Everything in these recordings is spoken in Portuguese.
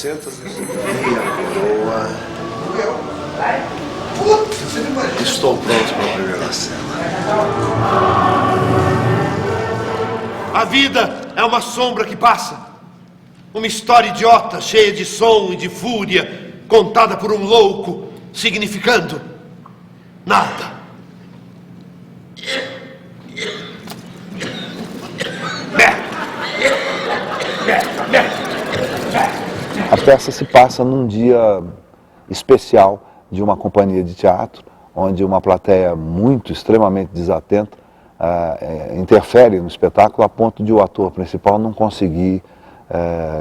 senta. Boa. Estou pronto para a primeira cena. A vida é uma sombra que passa. Uma história idiota, cheia de som e de fúria, contada por um louco, significando nada. A peça se passa num dia especial de uma companhia de teatro, onde uma plateia extremamente desatenta, interfere no espetáculo a ponto de o ator principal não conseguir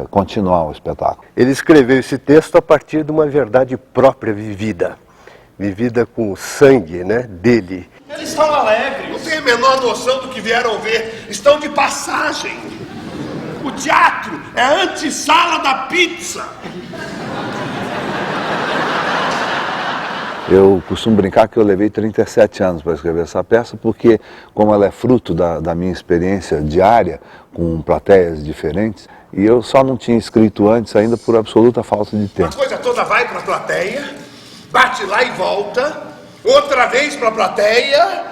continuar o espetáculo. Ele escreveu esse texto a partir de uma verdade própria vivida com o sangue, né, dele. Eles estão alegres, não têm a menor noção do que vieram ver, estão de passagem. O teatro é a antessala da pizza. Eu costumo brincar que eu levei 37 anos para escrever essa peça, porque como ela é fruto da minha experiência diária, com plateias diferentes, e eu só não tinha escrito antes ainda por absoluta falta de tempo. A coisa toda vai para a plateia, bate lá e volta, outra vez para a plateia.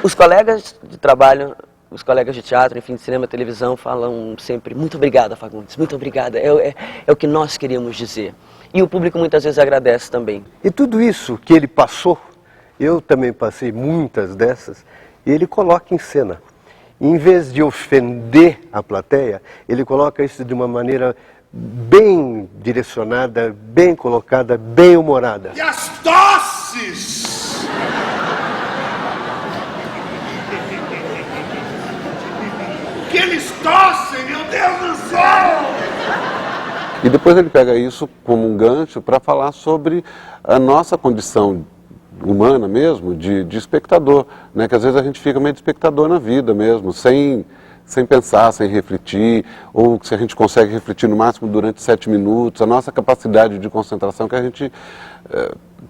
Os colegas de trabalho, os colegas de teatro, enfim, de cinema, televisão, falam sempre, muito obrigada, Fagundes, muito obrigada, é o que nós queríamos dizer. E o público muitas vezes agradece também. E tudo isso que ele passou, eu também passei muitas dessas, e ele coloca em cena. Em vez de ofender a plateia, ele coloca isso de uma maneira bem direcionada, bem colocada, bem humorada. E as tosses! Que eles tossem, meu Deus do céu! E depois ele pega isso como um gancho para falar sobre a nossa condição humana mesmo, de espectador, né? Que às vezes a gente fica meio de espectador na vida mesmo, sem pensar, sem refletir, ou se a gente consegue refletir no máximo durante 7 minutos, a nossa capacidade de concentração que a gente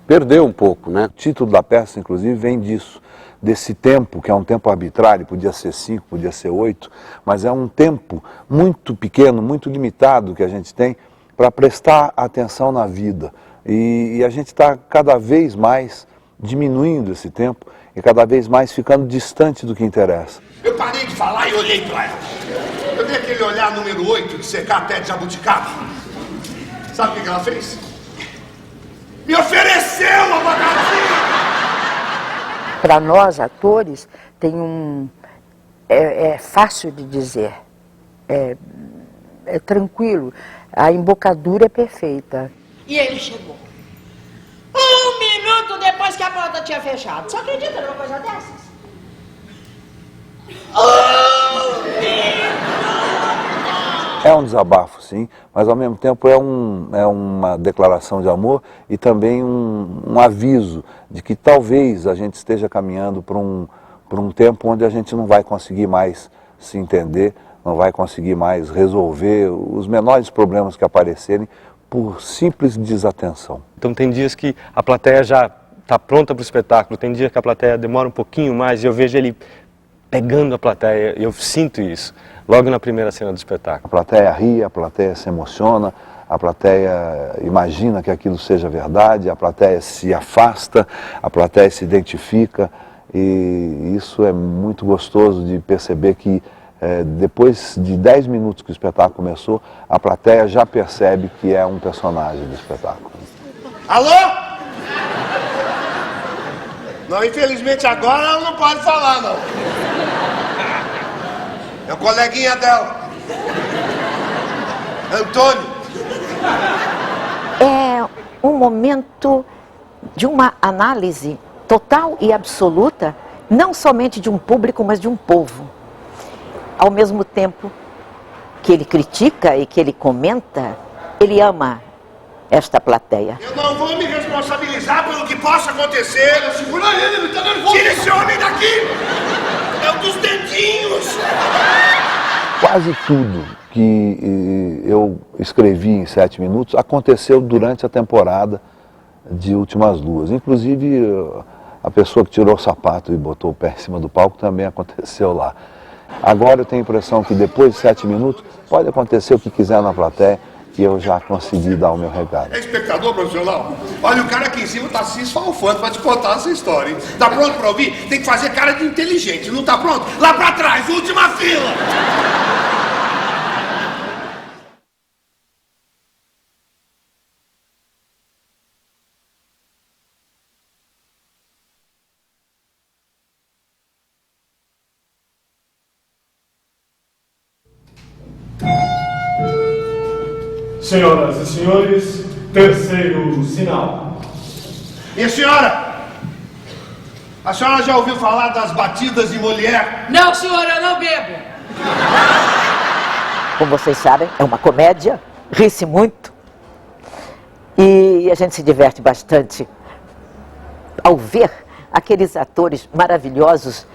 perdeu um pouco, né? O título da peça, inclusive, vem disso, desse tempo, que é um tempo arbitrário, podia ser 5, podia ser 8, mas é um tempo muito pequeno, muito limitado que a gente tem para prestar atenção na vida. E a gente está cada vez mais diminuindo esse tempo e cada vez mais ficando distante do que interessa. Eu parei de falar e olhei para ela. Eu dei aquele olhar número 8 de secar pé de jabuticaba. Sabe o que ela fez? Me ofereceu a bagacinha! Para nós, atores, é fácil de dizer, é tranquilo, a embocadura é perfeita. E ele chegou. 1 minuto depois que a porta tinha fechado. Você acredita numa coisa dessas? É um desabafo, sim, mas ao mesmo tempo é uma declaração de amor e também um aviso de que talvez a gente esteja caminhando para um tempo onde a gente não vai conseguir mais se entender, não vai conseguir mais resolver os menores problemas que aparecerem por simples desatenção. Então tem dias que a plateia já está pronta para o espetáculo, tem dias que a plateia demora um pouquinho mais e eu vejo ele pegando a plateia, eu sinto isso, logo na primeira cena do espetáculo. A plateia ri, a plateia se emociona, a plateia imagina que aquilo seja verdade, a plateia se afasta, a plateia se identifica e isso é muito gostoso de perceber que depois de 10 minutos que o espetáculo começou, a plateia já percebe que é um personagem do espetáculo. Alô? Não, infelizmente agora ela não pode falar, não. É o coleguinha dela. Antônio. É um momento de uma análise total e absoluta, não somente de um público, mas de um povo. Ao mesmo tempo que ele critica e que ele comenta, ele ama esta plateia. Eu não vou me responsabilizar pelo que possa acontecer. Segura ele tá nervoso. Tira esse homem daqui! É um dos dedinhos! Quase tudo que eu escrevi em 7 minutos aconteceu durante a temporada de Últimas Luas. Inclusive, a pessoa que tirou o sapato e botou o pé em cima do palco também aconteceu lá. Agora eu tenho a impressão que depois de 7 minutos pode acontecer o que quiser na plateia, que eu já consegui dar o meu recado. É espectador profissional? Olha, o cara aqui em cima tá se esfalfando pra te contar essa história, hein? Tá pronto pra ouvir? Tem que fazer cara de inteligente. Não tá pronto? Lá pra trás, última fila! Senhoras e senhores, terceiro sinal. Minha senhora! A senhora já ouviu falar das batidas de Molière? Não, senhor, eu não bebo. Como vocês sabem, é uma comédia, ri-se muito e a gente se diverte bastante ao ver aqueles atores maravilhosos,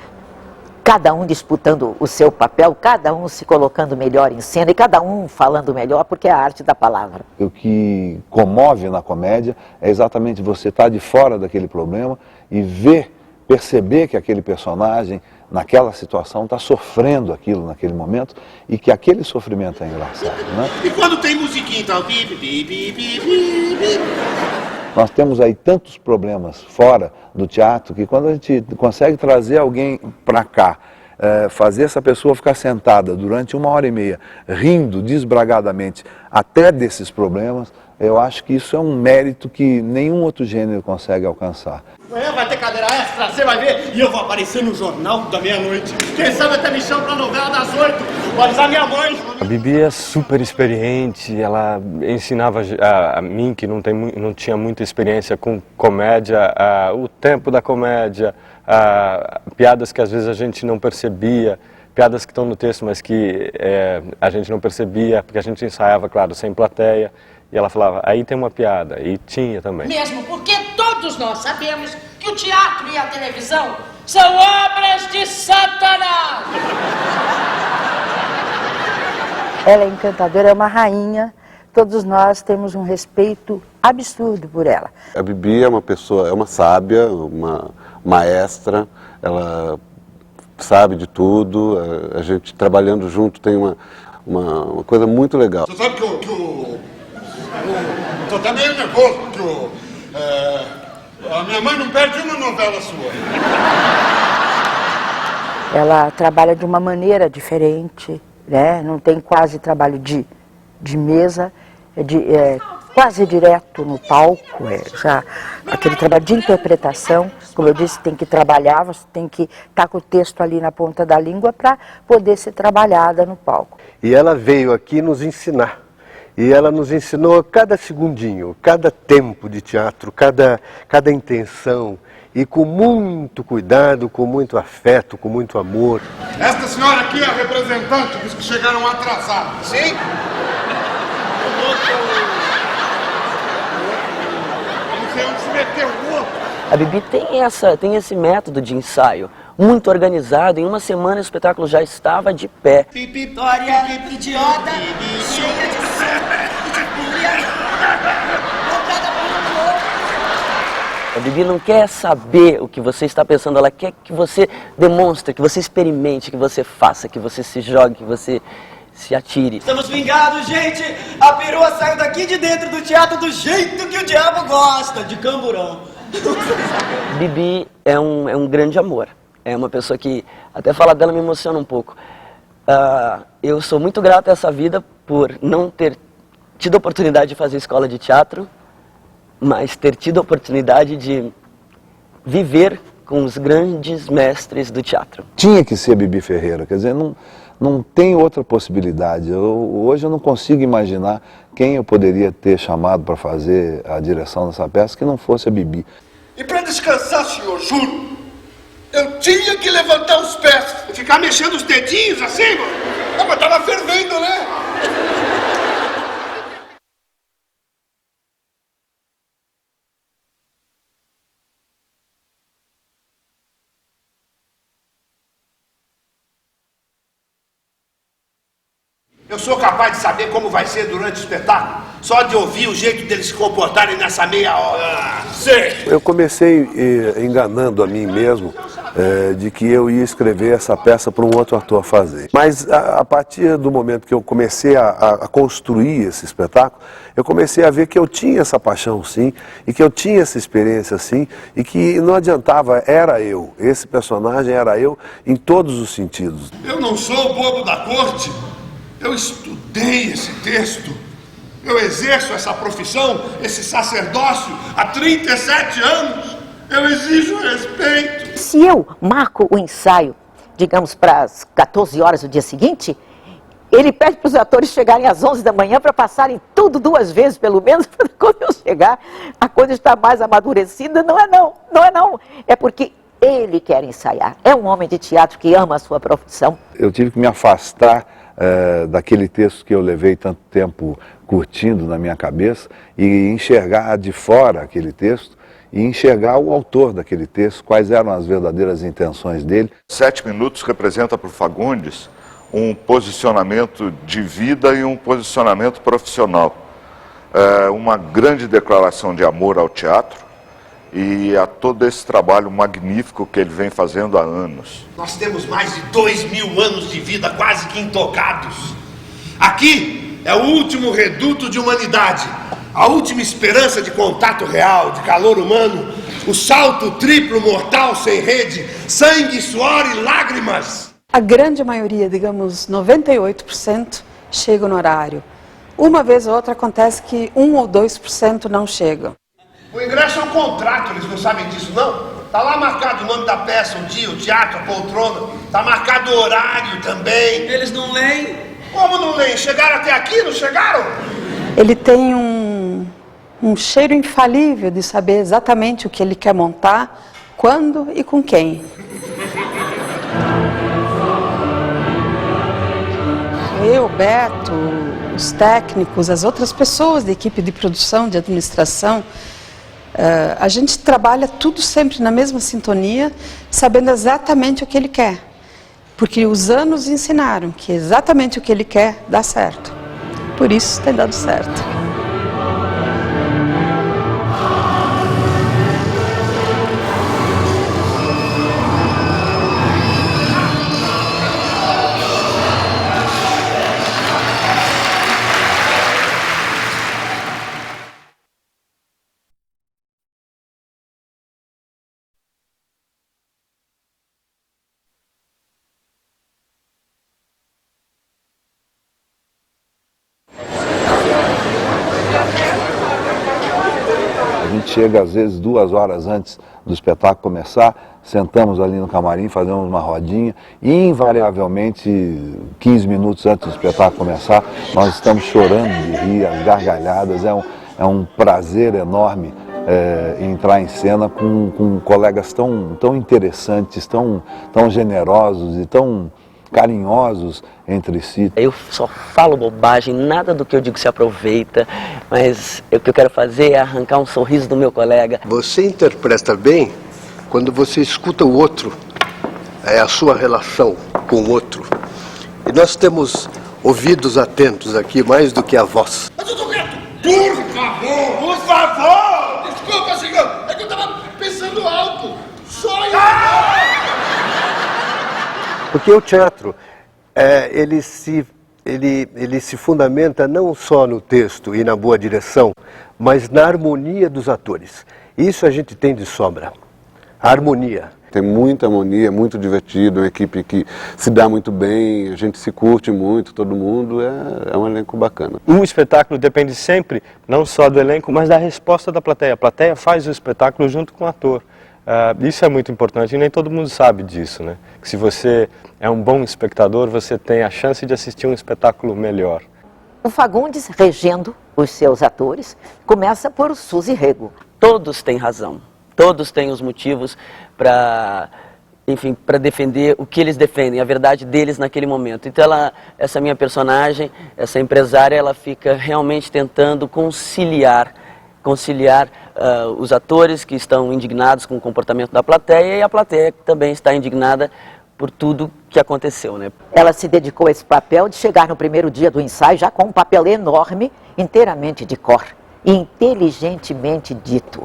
cada um disputando o seu papel, cada um se colocando melhor em cena e cada um falando melhor, porque é a arte da palavra. O que comove na comédia é exatamente você estar de fora daquele problema e perceber que aquele personagem, naquela situação, está sofrendo aquilo naquele momento e que aquele sofrimento é engraçado, né? E quando tem musiquinha, então, bi, bi, bi, bi, bi, bi. Nós temos aí tantos problemas fora do teatro que quando a gente consegue trazer alguém para cá, fazer essa pessoa ficar sentada durante 1h30, rindo desbragadamente até desses problemas, eu acho que isso é um mérito que nenhum outro gênero consegue alcançar. Vai ter cadeira extra, você vai ver, e eu vou aparecer no jornal da meia-noite. Quem sabe até me chama pra novela das 8, vou avisar minha mãe. A Bibi é super experiente, ela ensinava a mim, que não tinha muita experiência com comédia, o tempo da comédia, piadas que às vezes a gente não percebia, piadas que estão no texto, mas que a gente não percebia, porque a gente ensaiava, claro, sem plateia. E ela falava, aí tem uma piada, e tinha também. Mesmo porque todos nós sabemos que o teatro e a televisão são obras de Satanás. Ela é encantadora, é uma rainha. Todos nós temos um respeito absurdo por ela. A Bibi é uma pessoa, é uma sábia, uma maestra, ela sabe de tudo, a gente trabalhando junto tem uma coisa muito legal. Você sabe tô até meio nervoso, porque a minha mãe não perde uma novela sua. Ela trabalha de uma maneira diferente, né? Não tem quase trabalho de mesa, quase direto no palco, já aquele trabalho de interpretação, como eu disse, tem que trabalhar, você tem que estar com o texto ali na ponta da língua para poder ser trabalhada no palco. E ela veio aqui nos ensinar. E ela nos ensinou cada segundinho, cada tempo de teatro, cada intenção, e com muito cuidado, com muito afeto, com muito amor. Esta senhora aqui é a representante dos que chegaram atrasados. Sim? Não sei onde se meteu o outro. A Bibi tem esse método de ensaio muito organizado. Em uma semana o espetáculo já estava de pé. Vitória idiota, cheia de sangue e de fúria, voltada para o outro. A Bibi não quer saber o que você está pensando, ela quer que você demonstre, que você experimente, que você faça, que você se jogue, que você se atire. Estamos vingados, gente! A perua saiu daqui de dentro do teatro do jeito que o diabo gosta, de camburão. Bibi é um grande amor. É uma pessoa que, até falar dela me emociona um pouco. Eu sou muito grato a essa vida por não ter tido a oportunidade de fazer escola de teatro, mas ter tido a oportunidade de viver com os grandes mestres do teatro. Tinha que ser Bibi Ferreira, quer dizer, não tem outra possibilidade. Hoje eu não consigo imaginar quem eu poderia ter chamado para fazer a direção dessa peça que não fosse a Bibi. E para descansar, senhor, juro, eu tinha que levantar os pés. Ficar mexendo os dedinhos assim, mano? Mas tava fervendo, né? Eu sou capaz de saber como vai ser durante o espetáculo, só de ouvir o jeito deles se comportarem nessa meia hora. Sei! Eu comecei enganando a mim mesmo de que eu ia escrever essa peça para um outro ator fazer. Mas a partir do momento que eu comecei a construir esse espetáculo, eu comecei a ver que eu tinha essa paixão sim, e que eu tinha essa experiência sim, e que não adiantava, era eu, esse personagem era eu em todos os sentidos. Eu não sou o bobo da corte, eu estudei esse texto, eu exerço essa profissão, esse sacerdócio há 37 anos, eu exijo respeito. Se eu marco o ensaio, digamos, para as 14 horas do dia seguinte, ele pede para os atores chegarem às 11 da manhã para passarem tudo 2 vezes, pelo menos, para quando eu chegar, a coisa está mais amadurecida. Não é não. É porque ele quer ensaiar. É um homem de teatro que ama a sua profissão. Eu tive que me afastar daquele texto que eu levei tanto tempo curtindo na minha cabeça e enxergar de fora aquele texto e enxergar o autor daquele texto, quais eram as verdadeiras intenções dele. 7 minutos representa para o Fagundes um posicionamento de vida e um posicionamento profissional. Uma grande declaração de amor ao teatro e a todo esse trabalho magnífico que ele vem fazendo há anos. Nós temos mais de 2.000 anos de vida quase que intocados. Aqui é o último reduto de humanidade, a última esperança de contato real, de calor humano, o salto triplo mortal sem rede, sangue, suor e lágrimas. A grande maioria, digamos 98%, chega no horário. Uma vez ou outra acontece que 1 ou 2% não chegam. O ingresso é um contrato, eles não sabem disso não? Tá lá marcado o nome da peça, o dia, o teatro, a poltrona, tá marcado o horário também. Eles não leem? Como não leem? Chegaram até aqui, não chegaram? Ele tem um cheiro infalível de saber exatamente o que ele quer montar, quando e com quem. Eu, Beto, os técnicos, as outras pessoas da equipe de produção, de administração, a gente trabalha tudo sempre na mesma sintonia, sabendo exatamente o que ele quer. Porque os anos ensinaram que exatamente o que ele quer dá certo. Por isso tem dado certo. A gente chega às vezes 2 horas antes do espetáculo começar, sentamos ali no camarim, fazemos uma rodinha e invariavelmente 15 minutos antes do espetáculo começar, nós estamos chorando de rir, as gargalhadas, é um prazer enorme entrar em cena com colegas tão interessantes, tão generosos e tão carinhosos entre si. Eu só falo bobagem, nada do que eu digo se aproveita, mas o que eu quero fazer é arrancar um sorriso do meu colega. Você interpreta bem quando você escuta o outro, a sua relação com o outro. E nós temos ouvidos atentos aqui mais do que a voz. Mas eu tô quieto! Por favor! Desculpa, senhor! É que eu tava pensando alto! Sonho! Porque o teatro, ele se fundamenta não só no texto e na boa direção, mas na harmonia dos atores. Isso a gente tem de sobra, a harmonia. Tem muita harmonia, é muito divertido, uma equipe que se dá muito bem, a gente se curte muito, todo mundo, é um elenco bacana. Um espetáculo depende sempre, não só do elenco, mas da resposta da plateia. A plateia faz o espetáculo junto com o ator. Isso é muito importante e nem todo mundo sabe disso, né? Que se você é um bom espectador, você tem a chance de assistir um espetáculo melhor. O Fagundes, regendo os seus atores, começa por Suzy Rego. Todos têm razão, todos têm os motivos para defender o que eles defendem, a verdade deles naquele momento. Então essa minha personagem, essa empresária, ela fica realmente tentando conciliar os atores que estão indignados com o comportamento da plateia e a plateia que também está indignada por tudo que aconteceu, né? Ela se dedicou a esse papel de chegar no primeiro dia do ensaio já com um papel enorme, inteiramente de cor, e inteligentemente dito.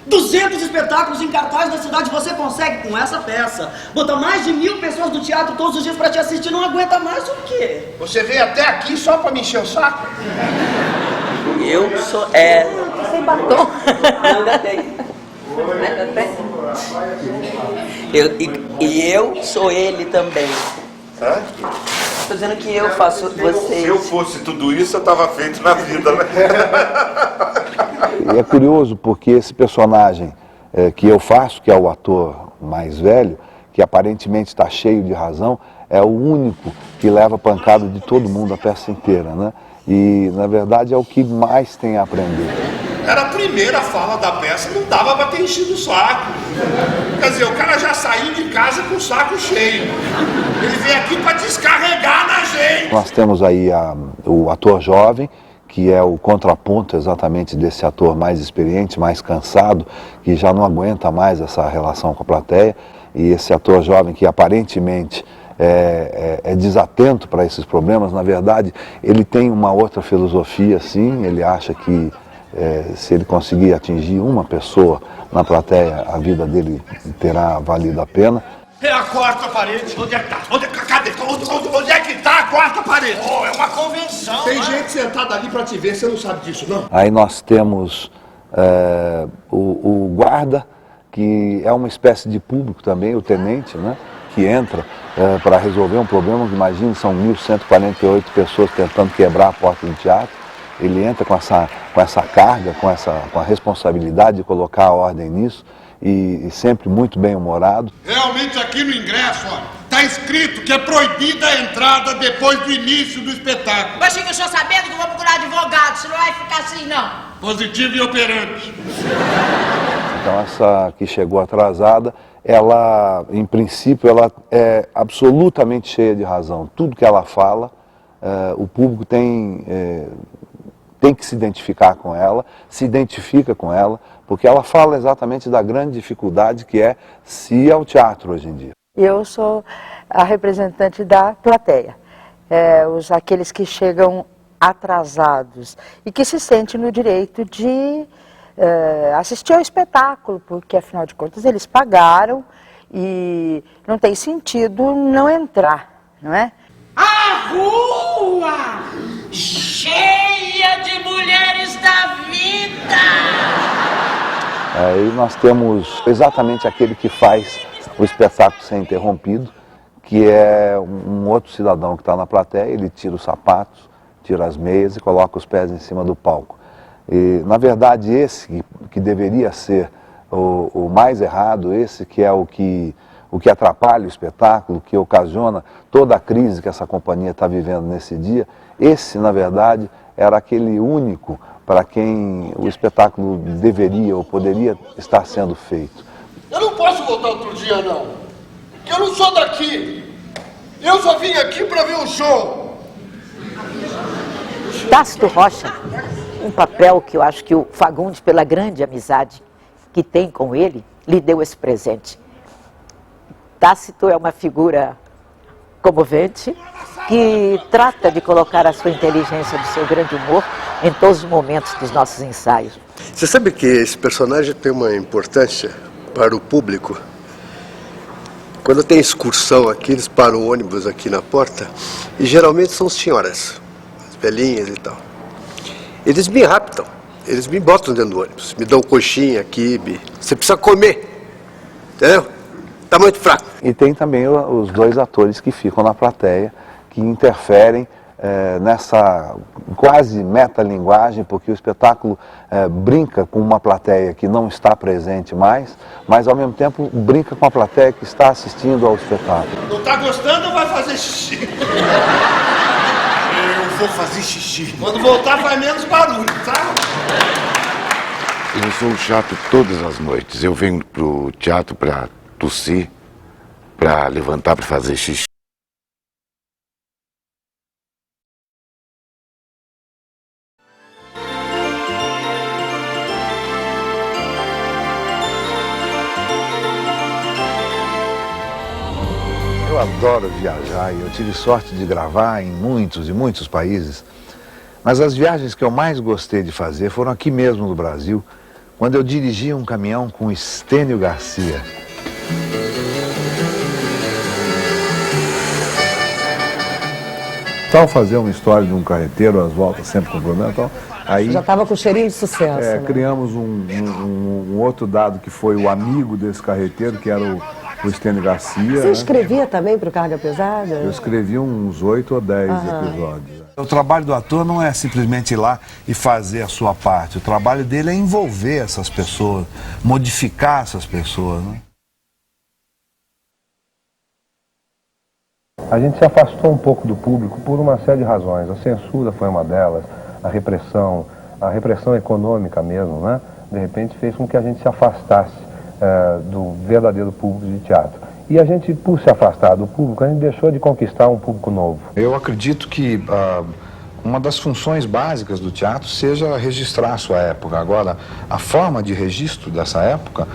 200 espetáculos em cartaz da cidade você consegue com essa peça. Botar mais de 1000 pessoas do teatro todos os dias pra te assistir, não aguenta mais o quê? Você veio até aqui só pra me encher o saco? Eu sou Sem batom. Ainda tem. Ainda tem. Eu sou ele também. Hã? Tô dizendo que eu faço vocês. Se eu fosse tudo isso, eu tava feito na vida, né? E é curioso porque esse personagem que eu faço, que é o ator mais velho, que aparentemente está cheio de razão, é o único que leva pancada de todo mundo a peça inteira, né? E, na verdade, é o que mais tem a aprender. Era a primeira fala da peça, não dava pra ter enchido o saco. Quer dizer, o cara já saiu de casa com o saco cheio. Ele veio aqui pra descarregar na gente. Nós temos aí o ator jovem, que é o contraponto exatamente desse ator mais experiente, mais cansado, que já não aguenta mais essa relação com a plateia. E esse ator jovem que aparentemente é desatento para esses problemas, na verdade, ele tem uma outra filosofia, sim. Ele acha que se ele conseguir atingir uma pessoa na plateia, a vida dele terá valido a pena. É a quarta parede. Onde é que tá? Cadê? Onde é que tá a quarta parede? Oh, é uma convenção. Tem gente sentada ali pra te ver, você não sabe disso, não? Aí nós temos o guarda, que é uma espécie de público também, o tenente, né? Que entra para resolver um problema. Imagine, são 1.148 pessoas tentando quebrar a porta do teatro. Ele entra com essa carga, com a responsabilidade de colocar a ordem nisso, e sempre muito bem-humorado. Realmente aqui no ingresso, ó, tá escrito que é proibida a entrada depois do início do espetáculo. Mas fica só sabendo que eu vou procurar advogado, senão vai ficar assim, não. Positivo e operante. Então essa que chegou atrasada, ela, em princípio, ela é absolutamente cheia de razão. Tudo que ela fala, o público tem que se identificar com ela, se identifica com ela, porque ela fala exatamente da grande dificuldade que é se ir ao teatro hoje em dia. Eu sou a representante da plateia, aqueles que chegam atrasados e que se sentem no direito de assistir ao espetáculo, porque afinal de contas eles pagaram e não tem sentido não entrar, não é? A rua cheia de mulheres da vida! Aí nós temos exatamente aquele que faz o espetáculo ser interrompido, que é um outro cidadão que está na plateia. Ele tira os sapatos, tira as meias e coloca os pés em cima do palco. E, na verdade, esse que deveria ser o mais errado, esse que é o que atrapalha o espetáculo, que ocasiona toda a crise que essa companhia está vivendo nesse dia, esse, na verdade, era aquele único para quem o espetáculo deveria ou poderia estar sendo feito. Eu não posso voltar outro dia, não. Porque eu não sou daqui. Eu só vim aqui para ver o show. Tácito Rocha, um papel que eu acho que o Fagundes, pela grande amizade que tem com ele, lhe deu esse presente. Tácito é uma figura comovente, que trata de colocar a sua inteligência, do seu grande humor, em todos os momentos dos nossos ensaios. Você sabe que esse personagem tem uma importância para o público? Quando tem excursão aqui, eles param o ônibus aqui na porta, e geralmente são senhoras, as velhinhas e tal. Eles me raptam, eles me botam dentro do ônibus, me dão coxinha, quibe. Você precisa comer, entendeu? Tá muito fraco. E tem também os dois atores que ficam na plateia, que interferem nessa quase metalinguagem, porque o espetáculo brinca com uma plateia que não está presente mais, mas ao mesmo tempo brinca com a plateia que está assistindo ao espetáculo. Não tá gostando ou vai fazer xixi? Eu vou fazer xixi. Quando voltar faz menos barulho, tá? Eu sou chato todas as noites. Eu venho pro teatro pra tossir, pra levantar, pra fazer xixi. Eu adoro viajar e eu tive sorte de gravar em muitos e muitos países, mas as viagens que eu mais gostei de fazer foram aqui mesmo no Brasil, quando eu dirigia um caminhão com Estênio Garcia. Tal fazer uma história de um carreteiro, as voltas sempre com problema, então, aí Já estava com cheirinho de sucesso. Né? criamos um outro dado que foi o amigo desse carreteiro, que era o Estênio Garcia. Você escrevia também para o Carga Pesada? Eu escrevi uns 8 ou 10 episódios. O trabalho do ator não é simplesmente ir lá e fazer a sua parte. O trabalho dele é envolver essas pessoas, modificar essas pessoas, né? A gente se afastou um pouco do público por uma série de razões. A censura foi uma delas, a repressão econômica mesmo, né? De repente fez com que a gente se afastasse do verdadeiro público de teatro. E a gente, por se afastar do público, a gente deixou de conquistar um público novo. Eu acredito que uma das funções básicas do teatro seja registrar a sua época. Agora, a forma de registro dessa época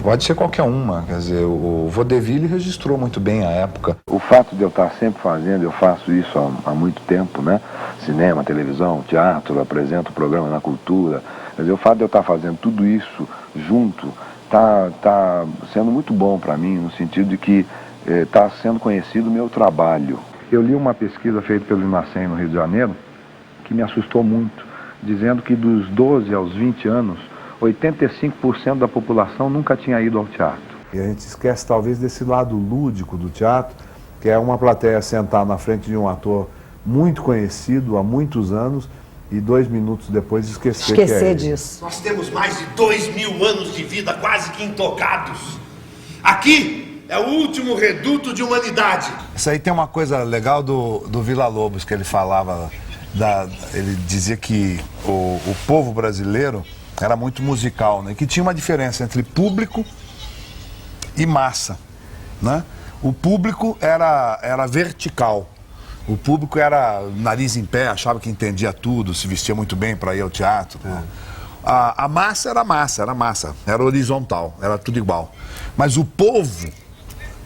pode ser qualquer uma. Quer dizer, o Vaudeville registrou muito bem a época. O fato de eu estar sempre fazendo, eu faço isso há muito tempo, né? Cinema, televisão, teatro, apresento programa na cultura. Quer dizer, o fato de eu estar fazendo tudo isso junto tá sendo muito bom para mim, no sentido de que está sendo conhecido o meu trabalho. Eu li uma pesquisa feita pelo Inacem no Rio de Janeiro, que me assustou muito, dizendo que dos 12 aos 20 anos, 85% da população nunca tinha ido ao teatro. E a gente esquece talvez desse lado lúdico do teatro, que é uma plateia sentar na frente de um ator muito conhecido há muitos anos e 2 minutos depois esquecer que é ele. Disso. Nós temos mais de 2000 anos de vida quase que intocados. Aqui é o último reduto de humanidade. Isso aí tem uma coisa legal do Villa-Lobos, que ele falava, ele dizia que o povo brasileiro era muito musical, né? Que tinha uma diferença entre público e massa, né? O público era vertical. O público era nariz em pé, achava que entendia tudo, se vestia muito bem para ir ao teatro. A massa, era horizontal, era tudo igual. Mas o povo,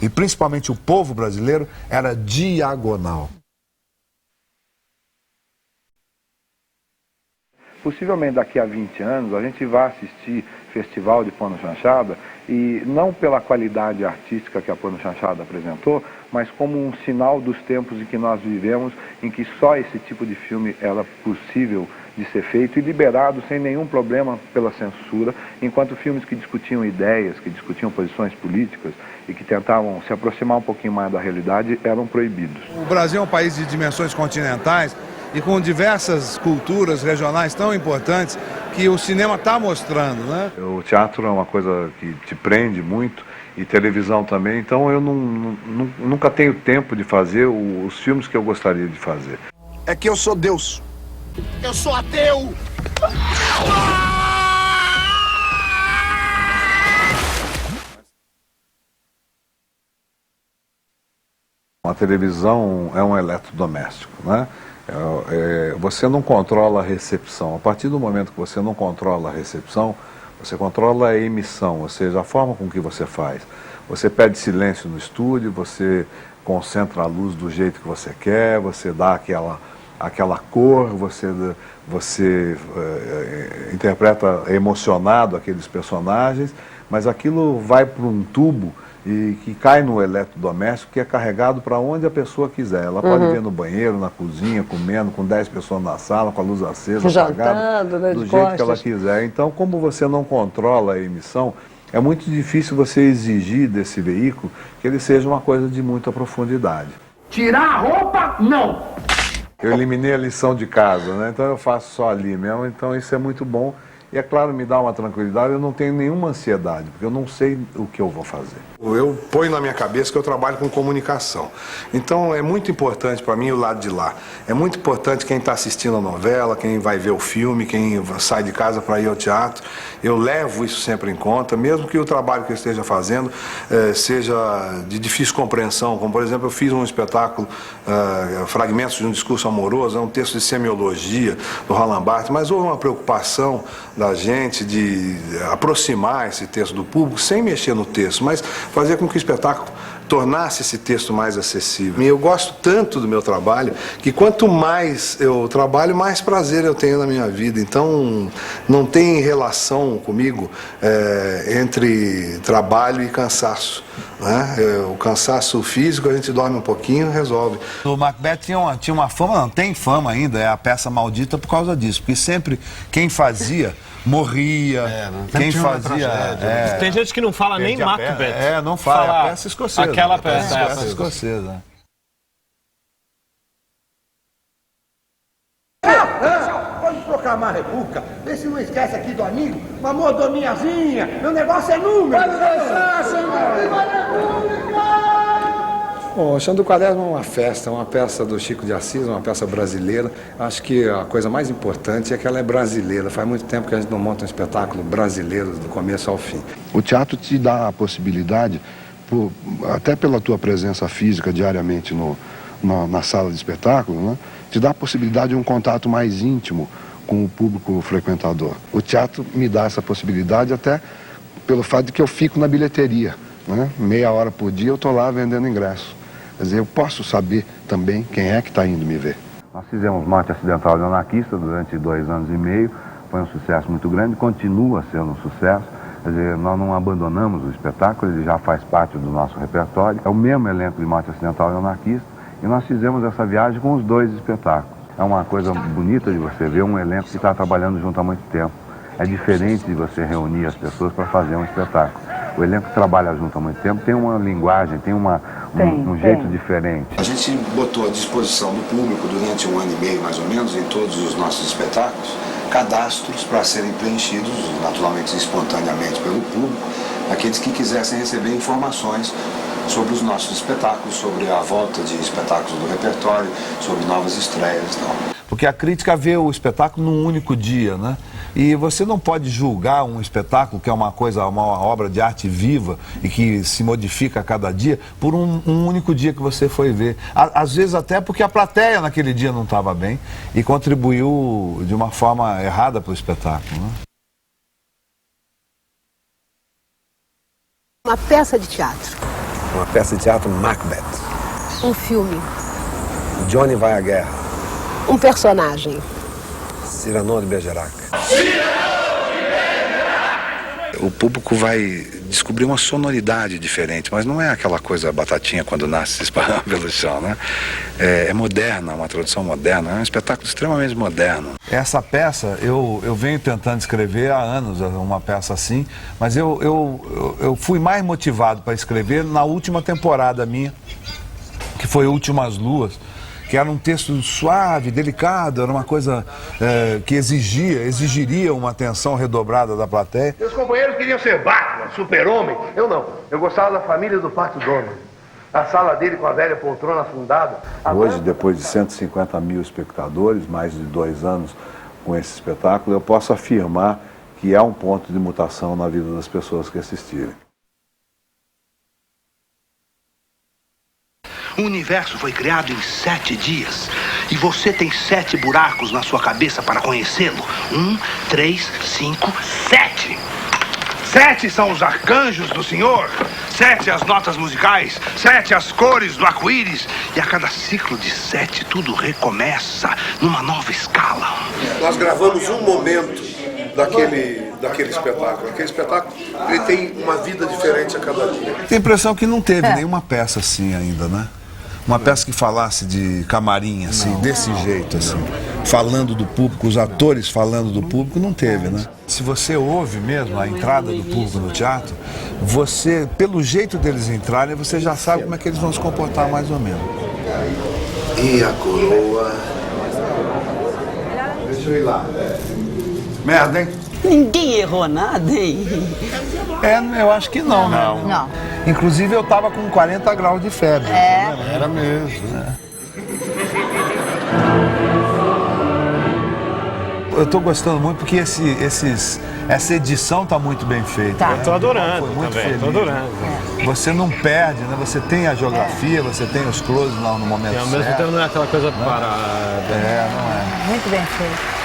e principalmente o povo brasileiro, era diagonal. Possivelmente daqui a 20 anos a gente vai assistir Festival de Pano Chanchada, e não pela qualidade artística que a Pano Chanchada apresentou, mas como um sinal dos tempos em que nós vivemos, em que só esse tipo de filme era possível de ser feito e liberado sem nenhum problema pela censura, enquanto filmes que discutiam ideias, que discutiam posições políticas e que tentavam se aproximar um pouquinho mais da realidade eram proibidos. O Brasil é um país de dimensões continentais e com diversas culturas regionais tão importantes que o cinema está mostrando, né? O teatro é uma coisa que te prende muito, e televisão também, então eu nunca tenho tempo de fazer os filmes que eu gostaria de fazer. É que eu sou Deus. Eu sou ateu! A televisão é um eletrodoméstico, né? Você não controla a recepção. A partir do momento que você não controla a recepção, você controla a emissão, ou seja, a forma com que você faz. Você pede silêncio no estúdio, você concentra a luz do jeito que você quer, você dá aquela cor, você interpreta emocionado aqueles personagens, mas aquilo vai para um tubo e que cai no eletrodoméstico, que é carregado para onde a pessoa quiser. Ela pode ver no banheiro, na cozinha, comendo, com 10 pessoas na sala, com a luz acesa, apagada, né, do jeito que ela quiser. Então, como você não controla a emissão, é muito difícil você exigir desse veículo que ele seja uma coisa de muita profundidade. Tirar a roupa, não! Eu eliminei a lição de casa, né? Então eu faço só ali mesmo, então isso é muito bom. E é claro, me dá uma tranquilidade, eu não tenho nenhuma ansiedade, porque eu não sei o que eu vou fazer. Eu ponho na minha cabeça que eu trabalho com comunicação. Então é muito importante para mim o lado de lá. É muito importante quem está assistindo a novela, quem vai ver o filme, quem sai de casa para ir ao teatro. Eu levo isso sempre em conta, mesmo que o trabalho que eu esteja fazendo seja de difícil compreensão. Como, por exemplo, eu fiz um espetáculo, Fragmentos de um Discurso Amoroso, é um texto de semiologia do Roland Barthes, mas houve uma preocupação da gente de aproximar esse texto do público sem mexer no texto, mas fazer com que o espetáculo tornasse esse texto mais acessível. E eu gosto tanto do meu trabalho que quanto mais eu trabalho, mais prazer eu tenho na minha vida. Então, não tem relação comigo entre trabalho e cansaço. Né? O cansaço físico, a gente dorme um pouquinho e resolve. O Macbeth tinha uma fama, não, tem fama ainda, é a peça maldita por causa disso, porque sempre quem fazia morria, quem fazia... Tem gente que não fala nem Macbeth. Não fala, é a peça escocesa. Aquela peça, a peça escocesa. Vamos proclamar a república. Vê se não esquece aqui do amigo, uma mordomiazinha. Meu negócio é número. Pode deixar, senhor. Viva a república! Bom, o Chão do Quaresma é uma festa, uma peça do Chico de Assis, uma peça brasileira. Acho que a coisa mais importante é que ela é brasileira. Faz muito tempo que a gente não monta um espetáculo brasileiro do começo ao fim. O teatro te dá a possibilidade, até pela tua presença física diariamente na sala de espetáculo, né, te dá a possibilidade de um contato mais íntimo com o público frequentador. O teatro me dá essa possibilidade até pelo fato de que eu fico na bilheteria, né? Meia hora por dia eu estou lá vendendo ingresso. Quer dizer, eu posso saber também quem é que está indo me ver. Nós fizemos Morte Acidental de Anarquista durante 2 anos e meio, foi um sucesso muito grande, continua sendo um sucesso. Quer dizer, nós não abandonamos o espetáculo, ele já faz parte do nosso repertório. É o mesmo elenco de Morte Acidental de Anarquista e nós fizemos essa viagem com os 2 espetáculos. É uma coisa bonita de você ver um elenco que está trabalhando junto há muito tempo. É diferente de você reunir as pessoas para fazer um espetáculo. O elenco que trabalha junto há muito tempo tem uma linguagem, tem um jeito diferente. A gente botou à disposição do público durante 1 ano e meio, mais ou menos, em todos os nossos espetáculos, cadastros para serem preenchidos, naturalmente, espontaneamente pelo público, aqueles que quisessem receber informações sobre os nossos espetáculos, sobre a volta de espetáculos do repertório, sobre novas estreias e tal. Porque a crítica vê o espetáculo num único dia, né? E você não pode julgar um espetáculo, que é uma obra de arte viva e que se modifica a cada dia, por um único dia que você foi ver. Às vezes até porque a plateia naquele dia não estava bem e contribuiu de uma forma errada para o espetáculo, né? Uma peça de teatro. Uma peça de teatro Macbeth. Um filme. Johnny vai à guerra. Um personagem. Cyrano de Bergerac. O público vai descobrir uma sonoridade diferente, mas não é aquela coisa batatinha quando nasce se esparrama pelo chão, né? É moderna, uma tradução moderna, é um espetáculo extremamente moderno. Essa peça, eu venho tentando escrever há anos, uma peça assim, mas eu fui mais motivado para escrever na última temporada minha, que foi Últimas Luas, que era um texto suave, delicado, era uma coisa que exigiria uma atenção redobrada da plateia. Meus companheiros queriam ser Batman, Super-Homem. Eu não. Eu gostava da família do Pato Donald. A sala dele com a velha poltrona afundada. Hoje, depois de 150 mil espectadores, mais de 2 anos com esse espetáculo, eu posso afirmar que é um ponto de mutação na vida das pessoas que assistirem. O universo foi criado em 7 dias. E você tem 7 buracos na sua cabeça para conhecê-lo. 1, 3, 5, 7. 7 são os arcanjos do Senhor. 7 as notas musicais. 7 as cores do arco-íris. E a cada ciclo de 7 tudo recomeça numa nova escala. Nós gravamos um momento daquele espetáculo. Aquele espetáculo, ele tem uma vida diferente a cada dia. Tem a impressão que não teve nenhuma peça assim ainda, né? Uma peça que falasse de camarim, assim, desse jeito, assim, falando do público, os atores falando do público, não teve, né? Se você ouve mesmo a entrada do público no teatro, você, pelo jeito deles entrarem, você já sabe como é que eles vão se comportar mais ou menos. E a coroa? Deixa eu ir lá. Merda, hein? Ninguém errou nada, hein? Eu acho que não, né? Não. Inclusive eu tava com 40 graus de febre. Era mesmo, né? Eu tô gostando muito porque essa edição tá muito bem feita. Tá. Eu tô adorando muito também, feliz. tô adorando. Você não perde, né? Você tem a geografia, você tem os closes lá no momento certo. E ao mesmo tempo não é aquela coisa parada. Não é. Muito bem feito.